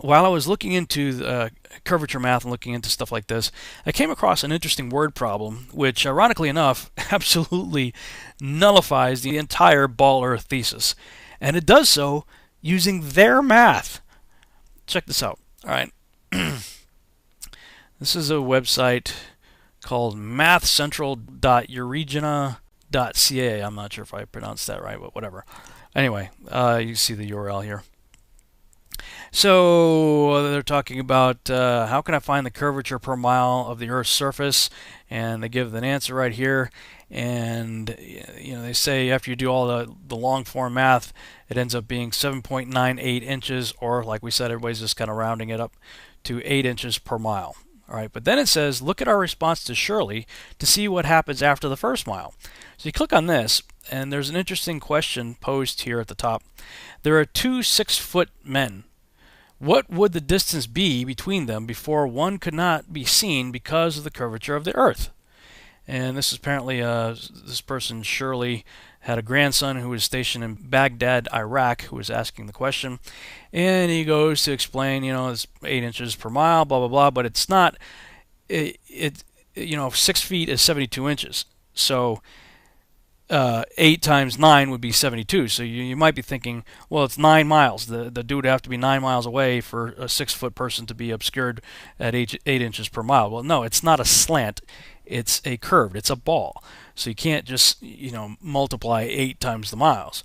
while I was looking into curvature math and looking into stuff like this, I came across an interesting word problem, which, ironically enough, absolutely nullifies the entire ball Earth thesis. And it does so using their math. Check this out. All right. This is a website called mathcentral.euregina.ca. I'm not sure if I pronounced that right, but whatever. Anyway, you see the URL here. So they're talking about how can I find the curvature per mile of the Earth's surface, and they give an answer right here. And they say after you do all the long form math, it ends up being 7.98 inches, or like we said, everybody's just kind of rounding it up to 8 inches per mile. All right, but then it says look at our response to Shirley to see what happens after the first mile. So you click on this, and there's an interesting question posed here at the top. There are two 6-foot men. What would the distance be between them before one could not be seen because of the curvature of the Earth? And this is apparently this person, Shirley, had a grandson who was stationed in Baghdad, Iraq, who was asking the question. And he goes to explain, it's 8 inches per mile, blah, blah, blah, but it's not, 6 feet is 72 inches. So 8 times 9 would be 72. So you might be thinking, well, it's 9 miles. The dude would have to be 9 miles away for a 6-foot person to be obscured at 8 inches per mile. Well, no, it's not a slant. It's a curved. It's a ball. So you can't just, multiply 8 times the miles.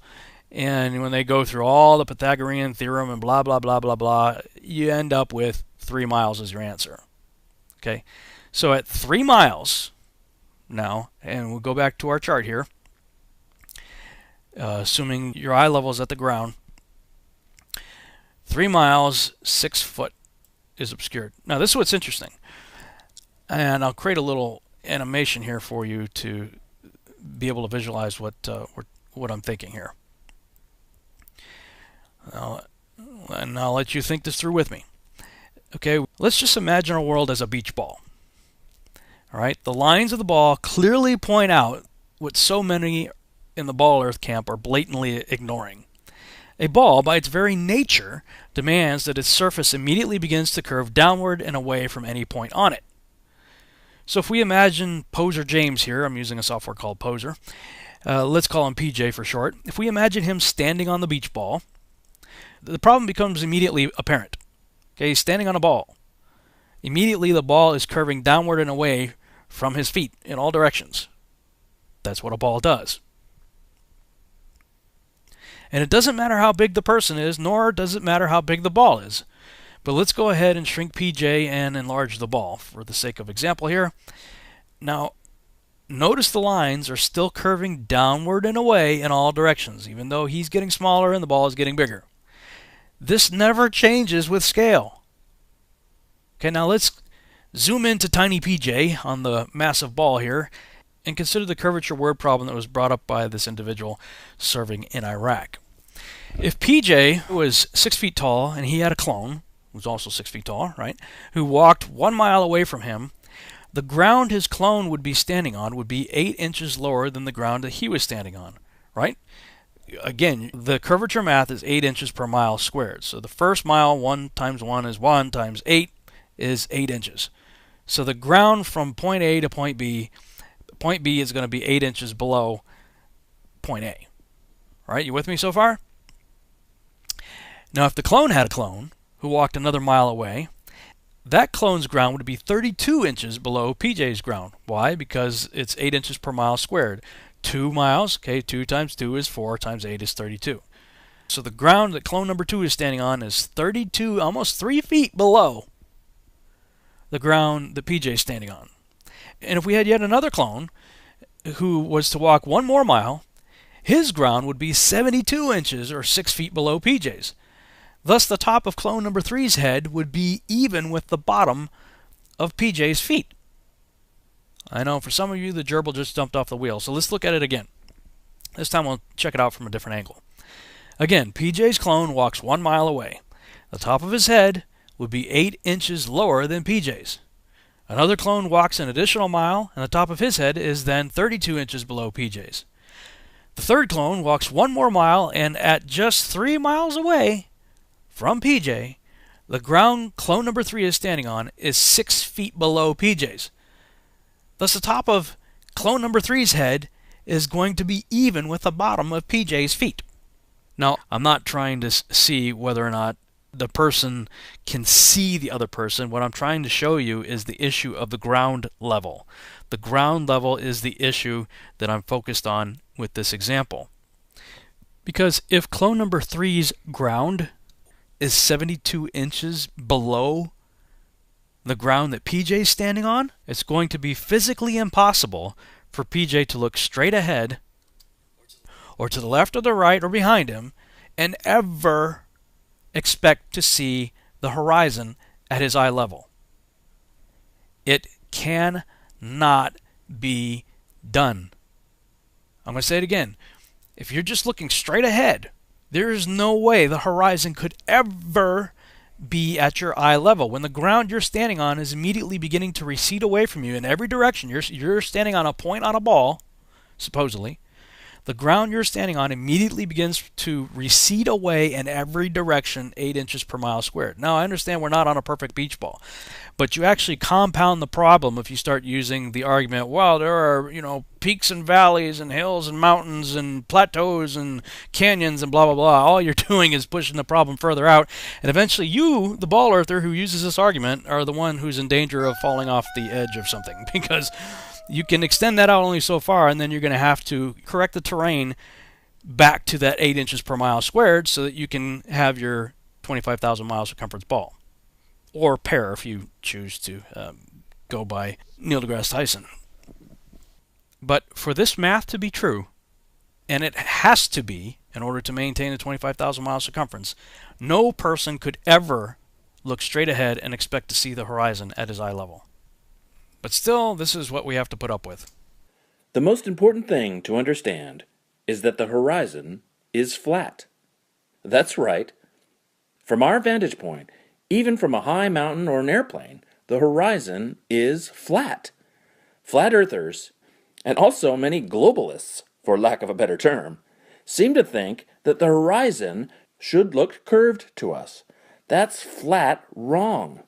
And when they go through all the Pythagorean theorem and blah, blah, blah, blah, blah, you end up with 3 miles as your answer. Okay? So at 3 miles now, and we'll go back to our chart here, assuming your eye level is at the ground, 3 miles, 6 foot is obscured. Now this is what's interesting. And I'll create a little animation here for you to be able to visualize what I'm thinking here. And I'll let you think this through with me. Okay, let's just imagine our world as a beach ball. All right, the lines of the ball clearly point out what so many in the ball Earth camp are blatantly ignoring. A ball, by its very nature, demands that its surface immediately begins to curve downward and away from any point on it. So if we imagine Poser James here, I'm using a software called Poser, let's call him PJ for short. If we imagine him standing on the beach ball, the problem becomes immediately apparent. Okay, he's standing on a ball. Immediately the ball is curving downward and away from his feet in all directions. That's what a ball does. And it doesn't matter how big the person is, nor does it matter how big the ball is. But let's go ahead and shrink PJ and enlarge the ball for the sake of example here. Now, notice the lines are still curving downward and away in all directions, even though he's getting smaller and the ball is getting bigger. This never changes with scale. Okay, now let's zoom into tiny PJ on the massive ball here and consider the curvature word problem that was brought up by this individual serving in Iraq. If PJ was 6 feet tall and he had a clone, who was also 6 feet tall, right, who walked 1 mile away from him, the ground his clone would be standing on would be 8 inches lower than the ground that he was standing on, right? Again, the curvature math is 8 inches per mile squared. So the first mile, 1 times 1 is 1 times 8 is 8 inches. So the ground from point A to point B is going to be 8 inches below point A. All right, you with me so far? Now, if the clone had a clone who walked another mile away, that clone's ground would be 32 inches below PJ's ground. Why? Because it's 8 inches per mile squared. 2 miles, okay, 2 times 2 is 4 times 8 is 32. So the ground that clone number 2 is standing on is 32, almost 3 feet below the ground that PJ is standing on. And if we had yet another clone who was to walk 1 more mile, his ground would be 72 inches or 6 feet below PJ's. Thus, the top of clone number 3's head would be even with the bottom of PJ's feet. I know for some of you the gerbil just jumped off the wheel, so let's look at it again. This time we'll check it out from a different angle. Again, PJ's clone walks 1 mile away. The top of his head would be 8 inches lower than PJ's. Another clone walks an additional mile, and the top of his head is then 32 inches below PJ's. The third clone walks 1 more mile, and at just 3 miles away from PJ, The ground clone number 3 is standing on is 6 feet below PJ's. Thus, the top of clone number 3's head is going to be even with the bottom of PJ's feet. Now, I'm not trying to see whether or not the person can see the other person. What I'm trying to show you is the issue of the ground level. The ground level is the issue that I'm focused on with this example. Because if clone number 3's ground is 72 inches below the ground that PJ is standing on, it's going to be physically impossible for PJ to look straight ahead or to the left or the right or behind him and ever expect to see the horizon at his eye level. It cannot be done. I'm going to say it again. If you're just looking straight ahead, there is no way the horizon could ever be at your eye level. When the ground you're standing on is immediately beginning to recede away from you in every direction, you're standing on a point on a ball, supposedly. The ground you're standing on immediately begins to recede away in every direction 8 inches per mile squared. Now, I understand we're not on a perfect beach ball, but you actually compound the problem if you start using the argument, well, there are, peaks and valleys and hills and mountains and plateaus and canyons and blah, blah, blah. All you're doing is pushing the problem further out, and eventually you, the ball earther who uses this argument, are the one who's in danger of falling off the edge of something, because you can extend that out only so far, and then you're going to have to correct the terrain back to that 8 inches per mile squared so that you can have your 25,000 mile circumference ball. Or pair if you choose to go by Neil deGrasse Tyson. But for this math to be true, and it has to be in order to maintain a 25,000 mile circumference, no person could ever look straight ahead and expect to see the horizon at his eye level. But still, this is what we have to put up with. The most important thing to understand is that the horizon is flat. That's right. From our vantage point, even from a high mountain or an airplane, the horizon is flat. Flat earthers, and also many globalists, for lack of a better term, seem to think that the horizon should look curved to us. That's flat wrong.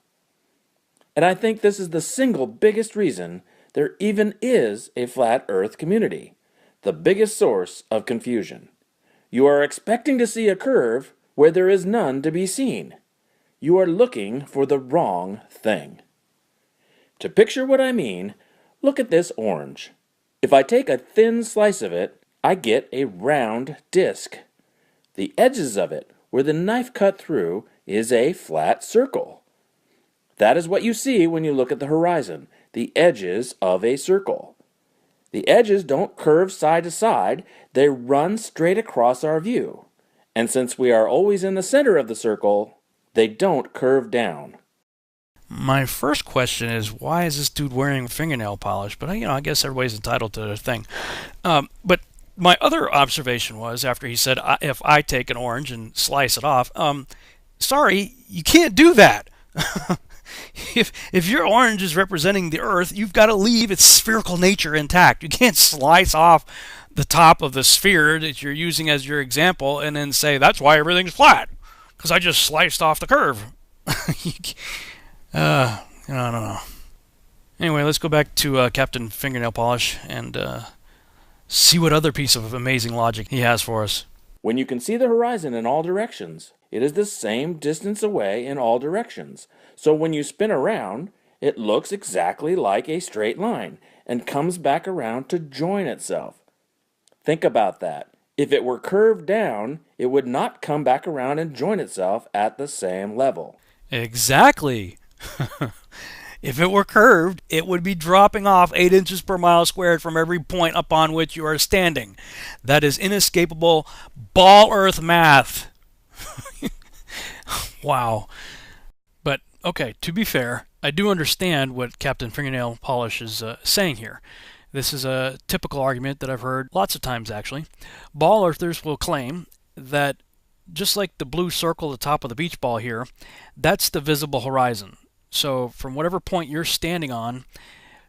And I think this is the single biggest reason there even is a flat earth community, the biggest source of confusion. You are expecting to see a curve where there is none to be seen. You are looking for the wrong thing. To picture what I mean, look at this orange. If I take a thin slice of it, I get a round disc. The edges of it, where the knife cut through, is a flat circle. That is what you see when you look at the horizon, the edges of a circle. The edges don't curve side to side, they run straight across our view. And since we are always in the center of the circle, they don't curve down. My first question is, why is this dude wearing fingernail polish? But I guess everybody's entitled to their thing. But my other observation was, after he said, if I take an orange and slice it off, sorry, you can't do that. If your orange is representing the Earth, you've got to leave its spherical nature intact. You can't slice off the top of the sphere that you're using as your example and then say, that's why everything's flat, because I just sliced off the curve. I don't know. Anyway, let's go back to Captain Fingernail Polish and see what other piece of amazing logic he has for us. When you can see the horizon in all directions, it is the same distance away in all directions. So when you spin around, it looks exactly like a straight line and comes back around to join itself. Think about that. If it were curved down, it would not come back around and join itself at the same level. Exactly. If it were curved, it would be dropping off 8 inches per mile squared from every point upon which you are standing. That is inescapable ball earth math. Wow. But, okay, to be fair, I do understand what Captain Fingernail Polish is saying here. This is a typical argument that I've heard lots of times, actually. Ball earthers will claim that just like the blue circle at the top of the beach ball here, that's the visible horizon. So from whatever point you're standing on,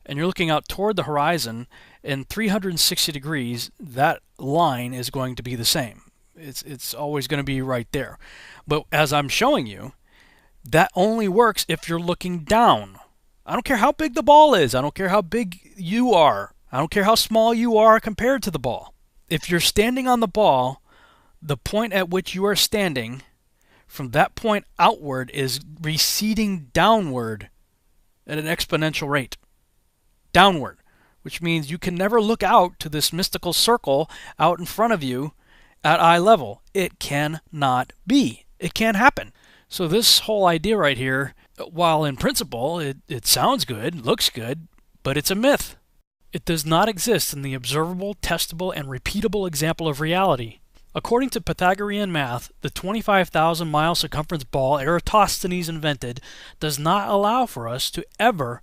and you're looking out toward the horizon, in 360 degrees, that line is going to be the same. It's always going to be right there. But as I'm showing you, That only works if you're looking down. I don't care how big the ball is. I don't care how big you are. I don't care how small you are compared to the ball. If you're standing on the ball, the point at which you are standing, from that point outward, is receding downward at an exponential rate. Downward. Which means you can never look out to this mystical circle out in front of you at eye level. It cannot be. It can't happen. So this whole idea right here, while in principle it sounds good, looks good, but it's a myth. It does not exist in the observable, testable, and repeatable example of reality. According to Pythagorean math, the 25,000-mile circumference ball Eratosthenes invented does not allow for us to ever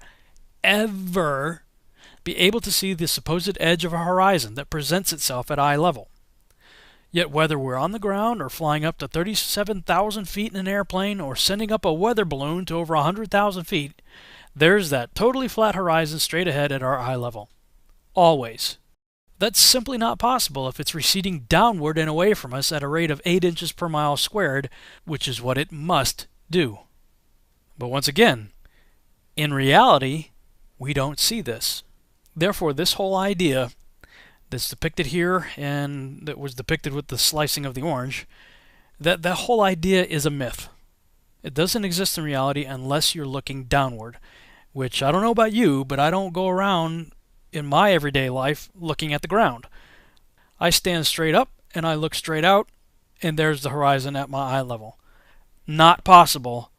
be able to see the supposed edge of a horizon that presents itself at eye level. Yet whether we're on the ground or flying up to 37,000 feet in an airplane or sending up a weather balloon to over 100,000 feet, there's that totally flat horizon straight ahead at our eye level. Always. That's simply not possible if it's receding downward and away from us at a rate of 8 inches per mile squared, which is what it must do. But once again, in reality, we don't see this. Therefore, this whole idea that's depicted here and that was depicted with the slicing of the orange, that whole idea is a myth. It doesn't exist in reality unless you're looking downward, which I don't know about you, but I don't go around in my everyday life looking at the ground. I stand straight up and I look straight out, and there's the horizon at my eye level. Not possible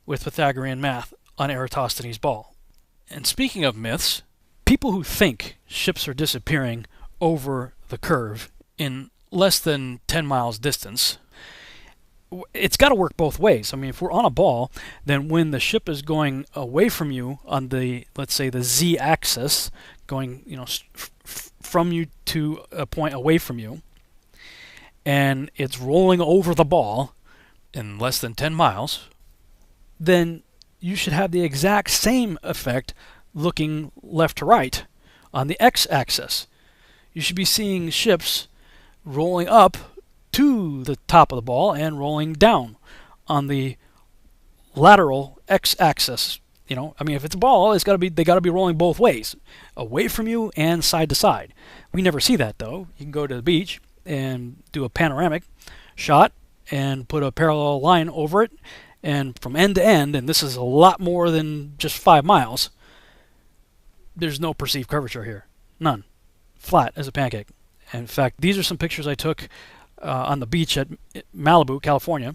with Pythagorean math on Eratosthenes' ball. And speaking of myths, people who think ships are disappearing over the curve in less than 10 miles distance, it's got to work both ways. I mean, if we're on a ball, then when the ship is going away from you on the, let's say, the z-axis, going, from you to a point away from you, and it's rolling over the ball in less than 10 miles, then you should have the exact same effect looking left to right on the x-axis. You should be seeing ships rolling up to the top of the ball and rolling down on the lateral x-axis. If it's a ball, they got to be rolling both ways, away from you and side to side. We never see that though. You can go to the beach and do a panoramic shot and put a parallel line over it, and from end to end, and this is a lot more than just 5 miles, there's no perceived curvature here. None. Flat as a pancake. And in fact, these are some pictures I took on the beach at Malibu, California.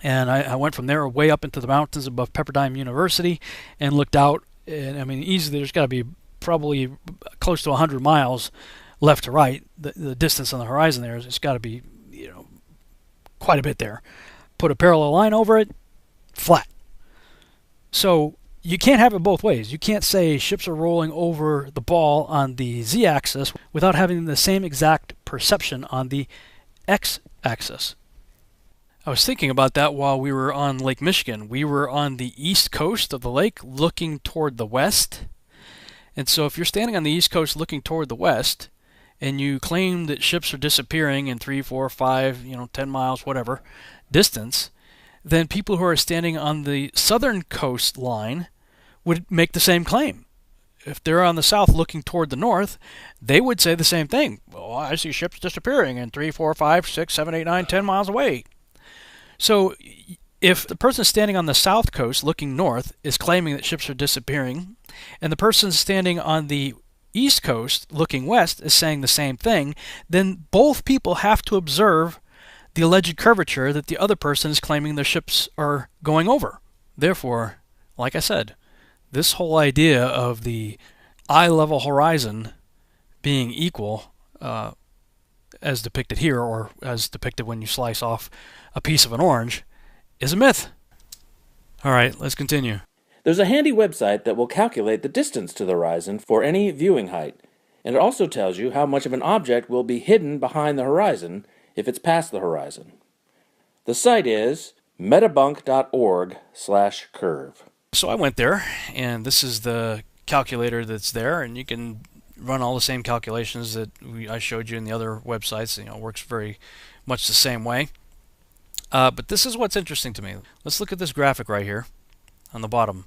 And I went from there way up into the mountains above Pepperdine University and looked out. And easily there's got to be probably close to 100 miles left to right. The distance on the horizon there it's got to be, quite a bit there. Put a parallel line over it, flat. So you can't have it both ways. You can't say ships are rolling over the ball on the z-axis without having the same exact perception on the x-axis. I was thinking about that while we were on Lake Michigan. We were on the east coast of the lake looking toward the west. And so if you're standing on the east coast looking toward the west and you claim that ships are disappearing in 3, 4, 5, 10 miles, whatever, distance, then people who are standing on the southern coastline would make the same claim. If they're on the south looking toward the north, they would say the same thing. Well, I see ships disappearing in 3, 4, 5, 6, 7, 8, 9, 10 miles away. So if the person standing on the south coast looking north is claiming that ships are disappearing, and the person standing on the east coast looking west is saying the same thing, then both people have to observe the alleged curvature that the other person is claiming their ships are going over. Therefore, like I said, this whole idea of the eye-level horizon being equal, as depicted here, or as depicted when you slice off a piece of an orange, is a myth. All right, let's continue. There's a handy website that will calculate the distance to the horizon for any viewing height, and it also tells you how much of an object will be hidden behind the horizon if it's past the horizon. The site is metabunk.org/curve. So I went there, and this is the calculator that's there, and you can run all the same calculations that I showed you in the other websites. It works very much the same way. But this is what's interesting to me. Let's look at this graphic right here on the bottom.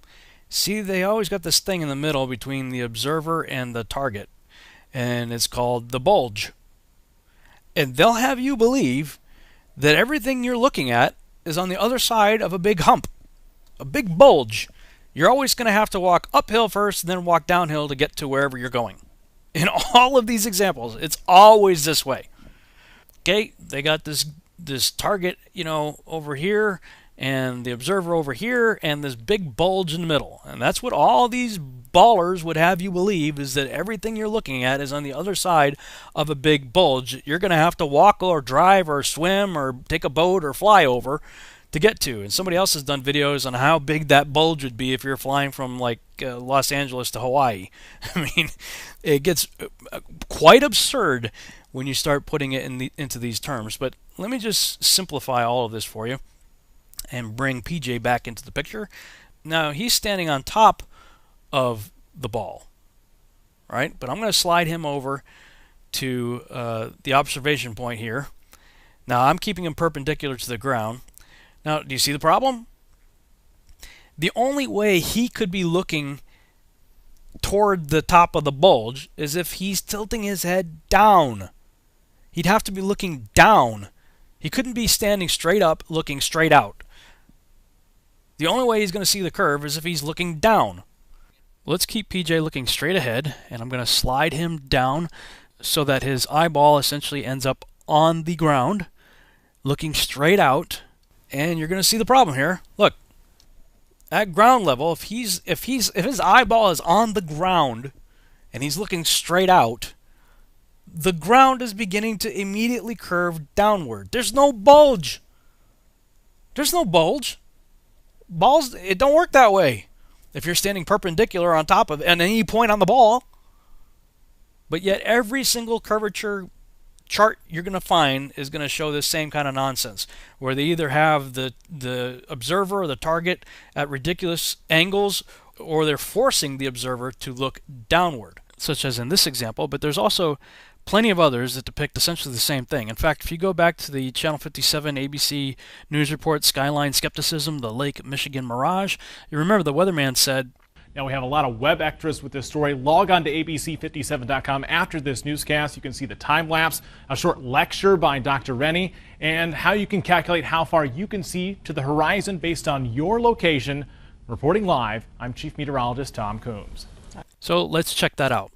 See, they always got this thing in the middle between the observer and the target, and it's called the bulge. And they'll have you believe that everything you're looking at is on the other side of a big hump, a big bulge. You're always going to have to walk uphill first and then walk downhill to get to wherever you're going. In all of these examples, it's always this way. Okay, they got this target, over here, and the observer over here, and this big bulge in the middle. And that's what all these ballers would have you believe, is that everything you're looking at is on the other side of a big bulge you're going to have to walk or drive or swim or take a boat or fly over to get to. And somebody else has done videos on how big that bulge would be if you're flying from like Los Angeles to Hawaii. I mean, it gets quite absurd when you start putting it into these terms. But let me just simplify all of this for you and bring PJ back into the picture. Now, he's standing on top of the ball, right? But I'm going to slide him over to the observation point here. Now, I'm keeping him perpendicular to the ground. Now, do you see the problem? The only way he could be looking toward the top of the bulge is if he's tilting his head down. He'd have to be looking down. He couldn't be standing straight up, looking straight out. The only way he's going to see the curve is if he's looking down. Let's keep PJ looking straight ahead, and I'm going to slide him down so that his eyeball essentially ends up on the ground, looking straight out, and you're going to see the problem here. Look, at ground level, if his eyeball is on the ground and he's looking straight out, the ground is beginning to immediately curve downward. There's no bulge. There's no bulge. Balls, it don't work that way if you're standing perpendicular on top of it and then you point on the ball. But yet every single curvature chart you're going to find is going to show this same kind of nonsense, where they either have the observer or the target at ridiculous angles, or they're forcing the observer to look downward, such as in this example. But there's also plenty of others that depict essentially the same thing. In fact, if you go back to the Channel 57 ABC News Report Skyline Skepticism, the Lake Michigan Mirage, you remember the weatherman said, now we have a lot of web extras with this story. Log on to abc57.com after this newscast. You can see the time lapse, a short lecture by Dr. Rennie, and how you can calculate how far you can see to the horizon based on your location. Reporting live, I'm Chief Meteorologist Tom Coombs. So let's check that out.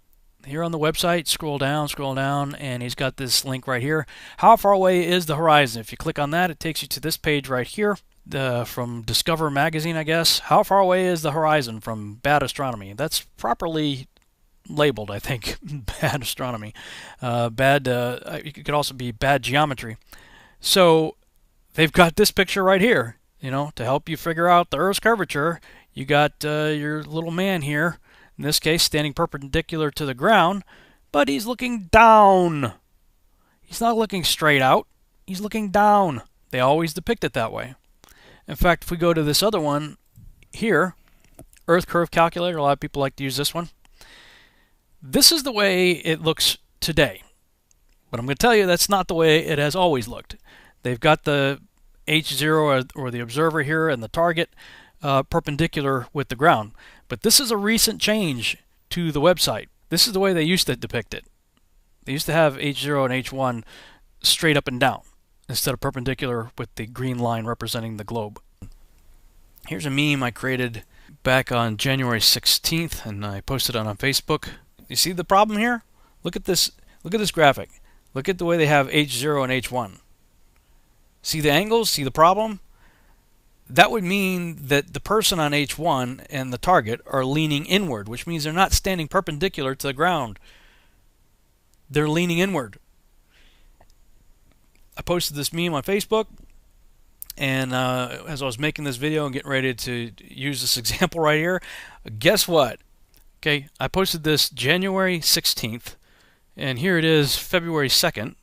Here on the website, scroll down, and he's got this link right here. How far away is the horizon? If you click on that, it takes you to this page right here. From Discover magazine, I guess. How far away is the horizon from bad astronomy? That's properly labeled, I think. Bad astronomy. It could also be bad geometry. So they've got this picture right here, to help you figure out the Earth's curvature. You got your little man here, in this case standing perpendicular to the ground, but he's looking down. He's not looking straight out. He's looking down. They always depict it that way. In fact, if we go to this other one here, Earth Curve Calculator, a lot of people like to use this one. This is the way it looks today. But I'm going to tell you that's not the way it has always looked. They've got the H0 or the observer here and the target perpendicular with the ground. But this is a recent change to the website. This is the way they used to depict it. They used to have H0 and H1 straight up and down, instead of perpendicular with the green line representing the globe. Here's a meme I created back on January 16th, and I posted it on Facebook. You see the problem here? Look at this graphic. Look at the way they have H0 and H1. See the angles? See the problem? That would mean that the person on H1 and the target are leaning inward, which means they're not standing perpendicular to the ground. They're leaning inward. I posted this meme on Facebook, and as I was making this video and getting ready to use this example right here, guess what? Okay, I posted this January 16th, and here it is February 2nd,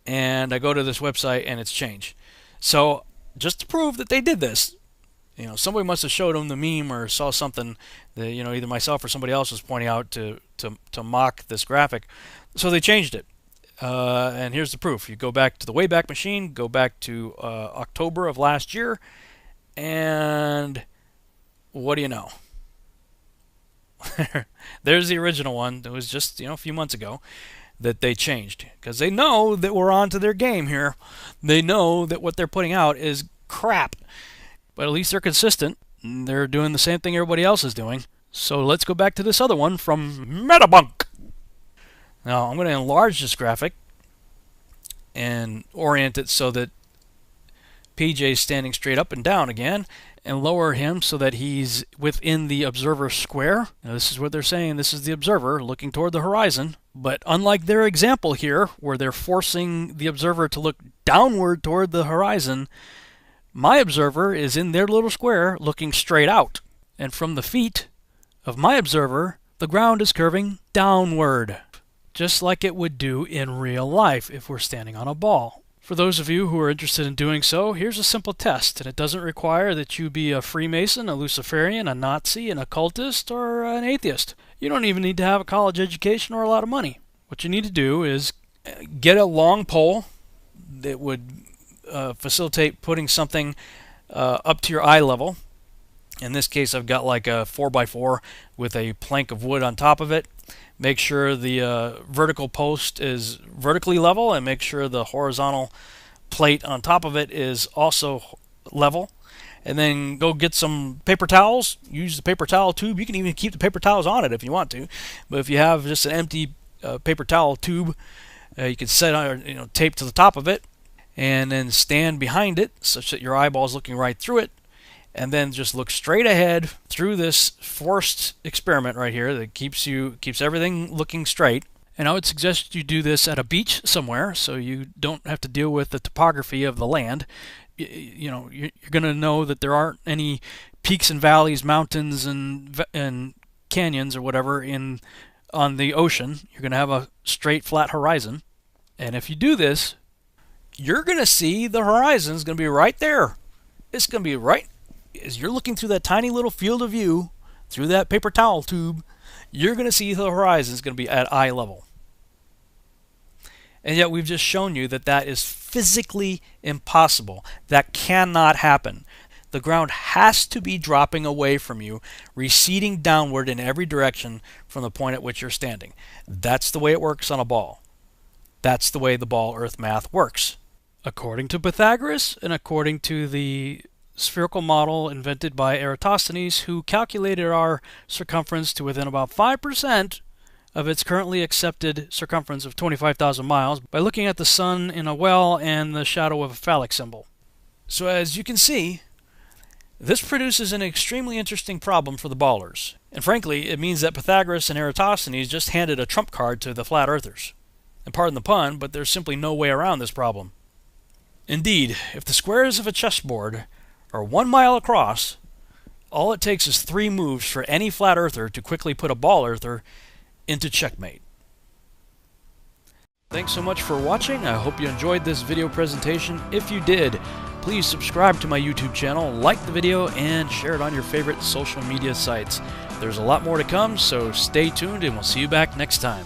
and I go to this website and it's changed. So just to prove that they did this, somebody must have showed them the meme or saw something that either myself or somebody else was pointing out to mock this graphic. So they changed it. And here's the proof. You go back to the Wayback Machine, go back to October of last year, and what do you know? There's the original one. It was just a few months ago that they changed because they know that we're on to their game here. They know that what they're putting out is crap, but at least they're consistent. They're doing the same thing everybody else is doing. So let's go back to this other one from Metabunk. Now I'm going to enlarge this graphic and orient it so that PJ is standing straight up and down again, and lower him so that he's within the observer square. Now this is what they're saying. This is the observer looking toward the horizon. But unlike their example here, where they're forcing the observer to look downward toward the horizon, my observer is in their little square looking straight out. And from the feet of my observer, the ground is curving downward, just like it would do in real life if we're standing on a ball. For those of you who are interested in doing so, here's a simple test, and it doesn't require that you be a Freemason, a Luciferian, a Nazi, an occultist, or an atheist. You don't even need to have a college education or a lot of money. What you need to do is get a long pole that would facilitate putting something up to your eye level. In this case, I've got like a 4x4 with a plank of wood on top of it. Make sure the vertical post is vertically level, and make sure the horizontal plate on top of it is also level. And then go get some paper towels. Use the paper towel tube. You can even keep the paper towels on it if you want to. But if you have just an empty paper towel tube, you can set on, tape to the top of it, and then stand behind it such that your eyeball is looking right through it. And then just look straight ahead through this forced experiment right here that keeps everything looking straight. And I would suggest you do this at a beach somewhere so you don't have to deal with the topography of the land. You're going to know that there aren't any peaks and valleys, mountains and canyons or whatever on the ocean. You're going to have a straight, flat horizon. And if you do this, you're going to see the horizon is going to be right there. It's going to be right as you're looking through that tiny little field of view through that paper towel tube. You're going to see the horizon is going to be at eye level. And yet we've just shown you that that is physically impossible. That cannot happen. The ground has to be dropping away from you, receding downward in every direction from the point at which you're standing. That's the way it works on a ball. That's the way the ball earth math works. According to Pythagoras and according to the spherical model invented by Eratosthenes, who calculated our circumference to within about 5% of its currently accepted circumference of 25,000 miles by looking at the sun in a well and the shadow of a phallic symbol. So as you can see, this produces an extremely interesting problem for the ballers. And frankly, it means that Pythagoras and Eratosthenes just handed a trump card to the flat earthers. And pardon the pun, but there's simply no way around this problem. Indeed, if the squares of a chessboard are 1 mile across, all it takes is 3 moves for any flat earther to quickly put a ball earther into checkmate. Thanks so much for watching. I hope you enjoyed this video presentation. If you did, please subscribe to my YouTube channel, like the video, and share it on your favorite social media sites. There's a lot more to come, so stay tuned and we'll see you back next time.